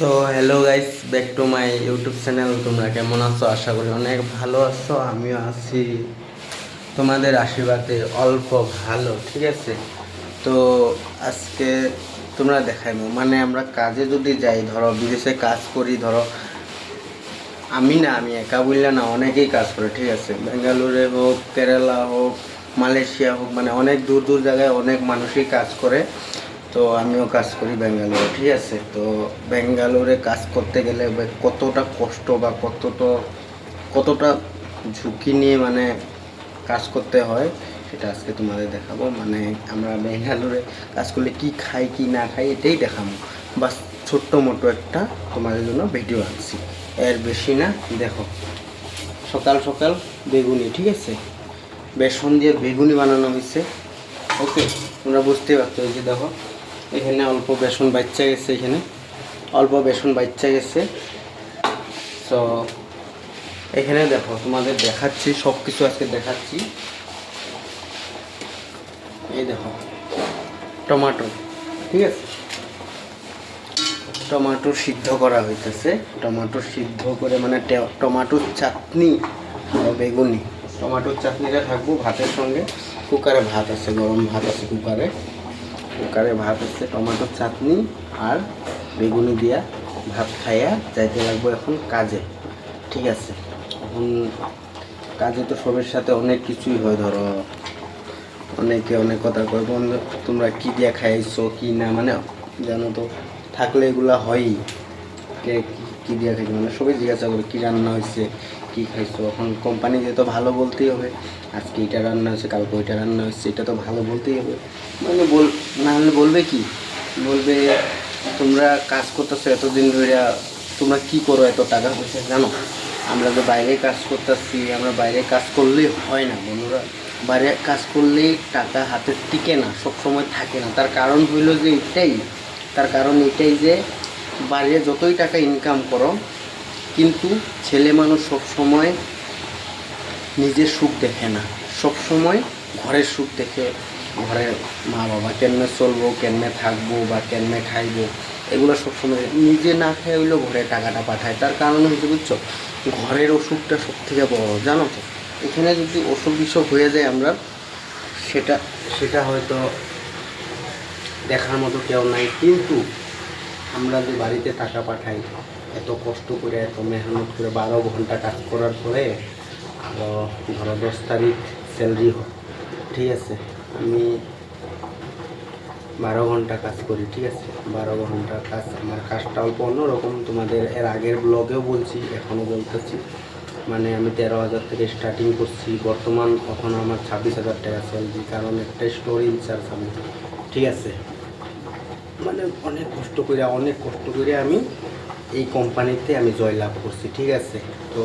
So hello guys, back to my YouTube channel. তোমরা কেমন আছো? আশা করি অনেক ভালো আছো। আমিও আছি তোমাদের আশীর্বাদে অল্প ভালো, ঠিক আছে। তো আজকে তোমরা দেখাইবো, মানে আমরা কাজে যদি যাই, ধরো বিদেশে কাজ করি, ধরো আমি একা বললে না, অনেকেই কাজ করে, ঠিক আছে। বেঙ্গালুরে হোক, কেরালা হোক, মালয়েশিয়া হোক, মানে অনেক দূর দূর জায়গায় অনেক মানুষই কাজ করে। তো আমিও কাজ করি ব্যাঙ্গালোরে, ঠিক আছে। তো ব্যাঙ্গালোরে কাজ করতে গেলে কতটা কষ্ট বা কতটা ঝুঁকি নিয়ে মানে কাজ করতে হয়, সেটা আজকে তোমাদের দেখাবো। মানে আমরা ব্যাঙ্গালোরে কাজ করলে কি খাই কি না খাই এটাই দেখাবো। বাস ছোট্ট মোটো একটা তোমাদের জন্য ভিডিও আনছি, এর বেশি না। দেখো, সকাল সকাল বেগুনি, ঠিক আছে, বেসন দিয়ে বেগুনি বানানো হয়েছে। ওকে, তোমরা বুঝতেই পারছো। এই যে দেখো, এখানে অল্প বেসন বাচ্চা গেছে, এখানে অল্প বেসন বাচ্চা গেছে। তো এখানে দেখো, তোমাদের দেখাচ্ছি, সব কিছু আজকে দেখাচ্ছি। এই দেখো টমাটো, ঠিক আছে, টমাটো সিদ্ধ করা হইতেছে। টমাটো সিদ্ধ করে মানে টমাটোর চাটনি আর বেগুনি। টমাটোর চাটনিটা থাকবো ভাতের সঙ্গে। কুকারে ভাত আছে, গরম ভাত আছে কুকারে ভাত আছে, টমাটোর চাটনি আর বেগুনি দিয়া ভাত খাইয়া যাইতে লাগবো এখন কাজে, ঠিক আছে। এখন কাজে তো সবের সাথে অনেক কিছুই হয়, ধরো অনেকে অনেক কথা কয়, বন্ধু তোমরা কী দিয়া খাইছো কি না, মানে জানো তো, থাকলে এগুলা হয়ই। কে কী দিয়া খাইছো, মানে সবাই জিজ্ঞাসা করে কী রান্না হয়েছে, কী খাইছো। এখন কোম্পানি যেহেতু ভালো বলতেই হবে, আজকে এটা রান্না হয়েছে, কালকে ওইটা রান্না হয়েছে, এটা তো ভালো বলতেই হবে। মানে না হলে বলবে কি, বলবে তোমরা কাজ করতেছো এতদিন ধরে, তোমরা কি করো এত টাকা পয়সা, জানো? আমরা তো বাইরে কাজ করতেছি, আমরা বাইরে কাজ করলেই হয় না বন্ধুরা। বাইরে কাজ করলেই টাকা হাতে টিকে না, সব সময় থাকে না। তার কারণ হইল যে এটাই যে বাইরে যতই টাকা ইনকাম করো, কিন্তু ছেলে মানুষ সব সময় নিজের সুখ দেখে না, সব সময় ঘরের সুখ দেখে। ঘরের মা বাবা কেমনে চলবো, কেমনে থাকবো বা কেমনে খাইবো, এগুলো সবসময় নিজে না খাই হইলেও ঘরে টাকাটা পাঠায়। তার কারণ হচ্ছে, বুঝছো, ঘরের অসুখটা সব থেকে বড়, জানো তো। এখানে যদি অসুখ বিসুখ হয়ে যায় আমরা, সেটা হয়তো দেখার মতো কেউ নাই। কিন্তু আমরা যে বাড়িতে টাকা পাঠাই, এত কষ্ট করে, এত মেহনত করে 12 ঘন্টা কাজ করার পরে, ধরো 10 তারিখ স্যালারি হয়, ঠিক আছে। আমি 12 ঘন্টা কাজ করি, ঠিক আছে। 12 ঘন্টা কাজ, আমার কাজটা অল্প অন্যরকম। তোমাদের এর আগের ব্লগেও বলছি, এখনও বলতেছি। মানে আমি 13,000 থেকে স্টার্টিং করছি, বর্তমান এখন আমার 26,000 টাকা স্যালারি, কারণ একটা স্টোরি ইনচার্জ আমি, ঠিক আছে। মানে অনেক কষ্ট করে আমি এই কোম্পানিতে আমি জয়লাভ করছি, ঠিক আছে। তো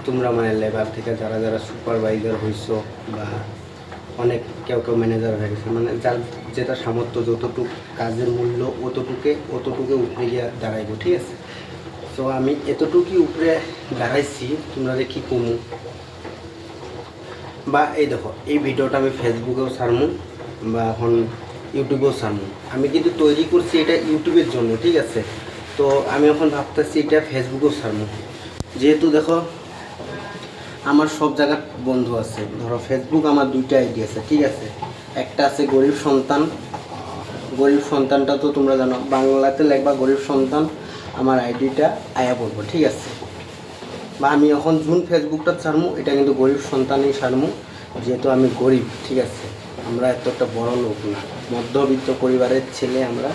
তোমরা মানে লেবার থেকে যারা সুপারভাইজার হইছো, বা অনেক কেউ ম্যানেজার হয়ে গেছে, মানে যার যেটা সামর্থ্য, যতটুকু কাজের মূল্য অতটুকু উপরে গিয়ে দাঁড়াইবো, ঠিক আছে। তো আমি এতটুকুই উপরে দাঁড়াইছি, তোমরা যে কী কমু। বা এই দেখো, এই ভিডিওটা আমি ফেসবুকেও ছাড়মু, বা এখন ইউটিউবেও ছাড়মু। আমি কিন্তু তৈরি করছি এটা ইউটিউবের জন্য, ঠিক আছে। তো আমি এখন ভাবতেছি এটা ফেসবুকেও ছাড়মু, যেহেতু দেখো আমার সব জায়গার বন্ধু আছে। ধরো ফেসবুক আমার 2টা আইডি আছে, ঠিক আছে। একটা আছে গরিব সন্তানটা তো তোমরা জানো, বাংলাতে লেখবা গরিব সন্তান, আমার আইডিটা আয়া পড়বো, ঠিক আছে। বা আমি এখন জুন ফেসবুকটা ছাড়মু, এটা কিন্তু গরিব সন্তানই ছাড়মু, যেহেতু আমি গরিব, ঠিক আছে। আমরা এত একটা বড় লোক না, মধ্যবিত্ত পরিবারের ছেলে আমরা।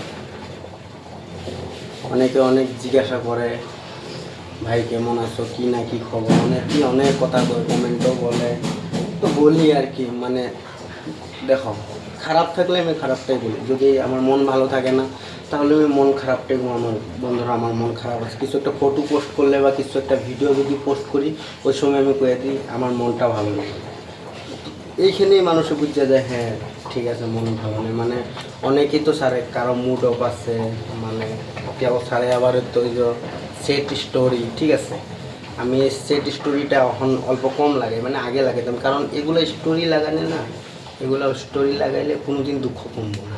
অনেকে অনেক জিজ্ঞাসা করে, ভাই কেমন আছো, কি না কি খবর, অনেক কথা বলে, কমেন্টও বলে। তো বলি আর কি, মানে দেখো, খারাপ থাকলে আমি খারাপটাই বলি। যদি আমার মন ভালো থাকে না, তাহলে আমি মন খারাপটাই বলি। আমার বন্ধুরা, আমার মন খারাপ আছে, কিছু একটা ফটো পোস্ট করলে বা কিছু একটা ভিডিও যদি পোস্ট করি, ওই সময় আমি কয়ে দিই আমার মনটা ভালো নেই। এইখানেই মানুষে বুঝে যায়, হ্যাঁ ঠিক আছে, মন ভালো নেই। মানে অনেকেই তো সারে, কারো মুড অফ আছে, মানে কেউ সারে আবার তো সেট স্টোরি, ঠিক আছে। আমি এই সেট স্টোরিটা এখন অল্প কম লাগে, মানে আগে লাগাতাম, কারণ এগুলো স্টোরি লাগালে না, এগুলো স্টোরি লাগাইলে কোনো দিন দুঃখ কমবো না।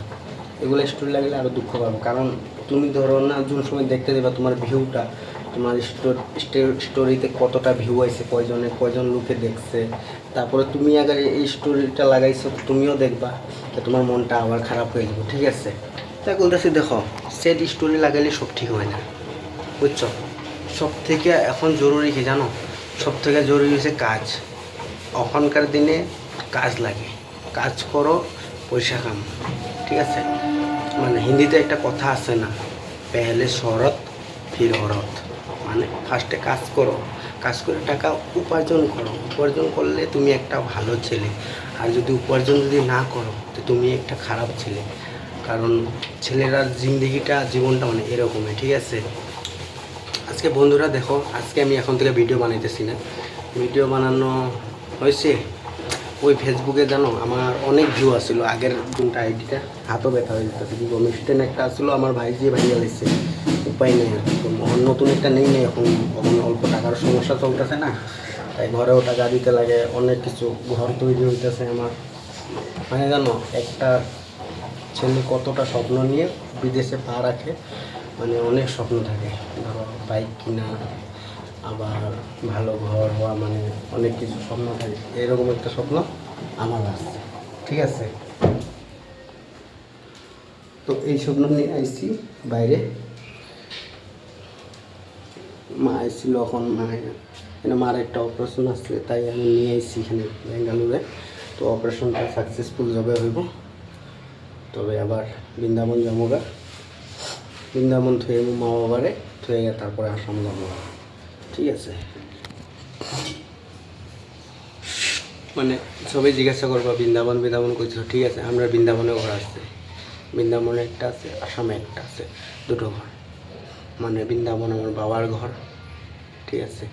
এগুলো স্টোরি লাগালে আরও দুঃখ পাবো, কারণ তুমি ধরো না যোন সময় দেখতে দেবা তোমার ভিউটা, তোমার স্টোরিতে কতটা ভিউ আছে, কয়জন লোকে দেখছে, তারপরে তুমি আগে এই স্টোরিটা লাগাইছো তুমিও দেখবা, তো তোমার মনটা আবার খারাপ হয়ে যাবে, ঠিক আছে? তাই বলতেছি দেখো, সেট স্টোরি লাগাইলে সব ঠিক হয় না, বুঝছো? সব থেকে এখন জরুরি কি জানো? সব থেকে জরুরি হচ্ছে কাজ। এখনকার দিনে কাজ লাগে, কাজ করো পয়সা কাম, ঠিক আছে? মানে হিন্দিতে একটা কথা আছে না, পেহলে শরৎ ফির হরত, মানে ফার্স্টে কাজ করো, কাজ করে টাকা উপার্জন করো, উপার্জন করলে তুমি একটা ভালো ছেলে। আর যদি উপার্জন যদি না করো তো তুমি একটা খারাপ ছেলে। কারণ ছেলেরা জীবনটা মানে এরকমই, ঠিক আছে? আজকে বন্ধুরা দেখো, আজকে আমি এখন থেকে ভিডিও বানাইতেছি না, ভিডিও বানানো হয়েছে ওই ফেসবুকে, জানো আমার অনেক ভিউ আসছিলো আগের কোনটা আইডিটা, হাতও ব্যথা হয়ে যেতেছে, কি মিস্টেন একটা আসছিলো, আমার ভাই যে ভাইয়া লাগছে, উপায় নেই আর কি, নতুন একটা নেই এখন অল্প টাকার সমস্যা চলতেছে না, তাই ঘরেও টাকা দিতে লাগে, অনেক কিছু ঘর তৈরি হইতেছে আমার। মানে জানো একটা ছেলে কতটা স্বপ্ন নিয়ে বিদেশে পা রাখে, মানে অনেক স্বপ্ন থাকে, ধরো বাইক কিনা, আবার ভালো ঘর হওয়া, মানে অনেক কিছু স্বপ্ন থাকে, এরকম একটা স্বপ্ন আমার আছে, ঠিক আছে? তো এই স্বপ্ন নিয়ে আইসি বাইরে, মা আইসিল, এখন মানে মার একটা অপারেশন আসছে, তাই আমি নিয়ে আইসি এখানে বেঙ্গালুরে। তো অপারেশনটা সাকসেসফুল যাবে হইব, তবে আবার বৃন্দাবন যাবো, বৃন্দাবন থুয়ে মা বাবারে থুয়ে গিয়ে তারপরে আসাম যাবো, ঠিক আছে? মানে সবাই জিজ্ঞাসা করবা বৃন্দাবন করছিল, ঠিক আছে? আমরা বৃন্দাবনে ঘর আসছে, বৃন্দাবনে একটা আছে, আসামে একটা আছে, দুটো ঘর। মানে বৃন্দাবন আমার বাবার ঘর, ঠিক আছে?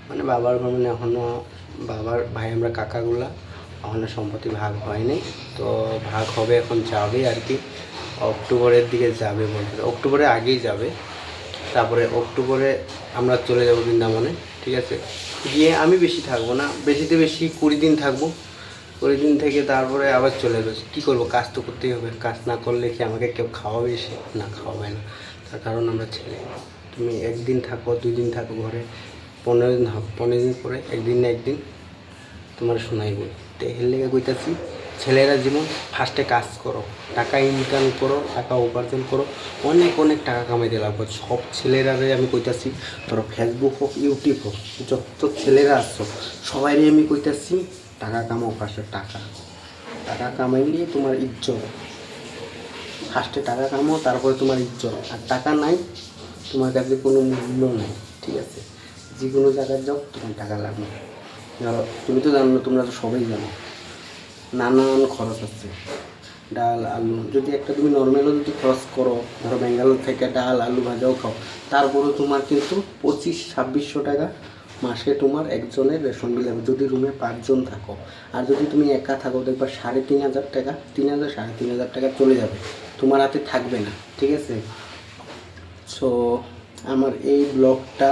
মানে বাবার ঘর মানে এখনও বাবার ভাই আমরা কাকাগুলা এখনও সম্পত্তি ভাগ হয়নি, তো ভাগ হবে, এখন যাবে আর কি, অক্টোবরের দিকে যাবে বলতে, অক্টোবরের আগেই যাবে। তারপরে অক্টোবরে আমরা চলে যাব বৃন্দাবনে, ঠিক আছে? গিয়ে আমি বেশি থাকবো না, বেশিতে বেশি 20 দিন থাকবো, 20 দিন থেকে তারপরে আবার চলে যাবে। কী করবো, কাজ তো করতেই হবে, কাজ না করলে কি আমাকে কেউ খাওয়াবে? সে না, খাওয়াবে না, তার কারণ আমরা ছেলে। তুমি 1 দিন থাকো, 2 দিন থাকো ঘরে, 15 দিন থাকো, 15 দিন পরে একদিন না একদিন তোমার শোনাইব। তো এর লেগে কইতাছি, ছেলেরা জীবন ফার্স্টে কাজ করো, টাকা ইনকাম করো, টাকা উপার্জন করো, অনেক টাকা কামাইতে লাগবে। সব ছেলেরারে আমি কইতাছি, ধরো ফেসবুক হোক, ইউটিউব হোক, যত ছেলেরা আসছো সবাইরে আমি কইতাছি, টাকা কামাও, ফার্স্টে টাকা কামাইলে তোমার ইজ্জত, ফার্স্টে টাকা কামাও, তারপরে তোমার ইজ্জত। আর টাকা নাই তোমার কাছে কোনো মূল্য নেই, ঠিক আছে? যে কোনো জায়গায় যাও তোমার টাকা লাগবে। ধরো তুমি তো জানো, তোমরা তো সবাই জানো, নানান খরচ আছে, ডাল আলু, যদি একটা তুমি নর্মালও যদি খরচ করো, ধরো ব্যাঙ্গালোর থেকে ডাল আলু ভাজাও খাও, তারপরেও তোমার কিন্তু 2500-2600 টাকা মাসে তোমার একজনের রেশন বিল হবে, যদি রুমে 5 জন থাকো। আর যদি তুমি একা থাকো দেখবা 3500 টাকা, 3500 টাকা চলে যাবে, তোমার হাতে থাকবে না, ঠিক আছে? সো আমার এই ব্লগটা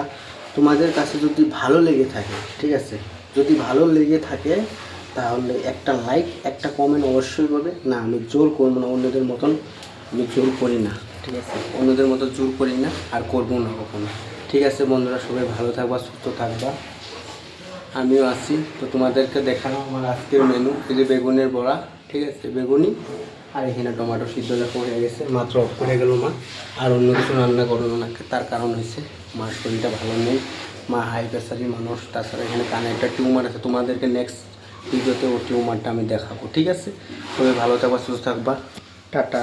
তোমাদের কাছে যদি ভালো লেগে থাকে, ঠিক আছে, যদি ভালো লেগে থাকে তাহলে একটা লাইক, একটা কমেন্ট অবশ্যই করবে। না, আমি জোর করবো না, অন্যদের মতন আমি জোর করি না, ঠিক আছে? অন্যদের মতো জোর করি না, আর করবো না কখনো, ঠিক আছে? বন্ধুরা সবাই ভালো থাকবা, সুস্থ থাকবা, আমিও আসি। তো তোমাদেরকে দেখানো আমার আজকের মেনু, এই যে বেগুনের বড়া, ঠিক আছে, বেগুনি, আর এখানে টমেটো সিদ্ধ দেখো হয়ে গেছে, মাত্র অফ করে গেল মা। আর অন্য কিছু রান্না করলো না, তার কারণ হয়েছে মার শরীরটা ভালো নেই, মা হাই প্রেসারি মানুষ, তাছাড়া এখানে কানে একটা টিউমার আছে, তোমাদেরকে নেক্সট ভিডিওতে ও টিউমারটা আমি দেখাবো, ঠিক আছে? সবাই ভালো থাকবা, সুস্থ থাকবা, টাটা।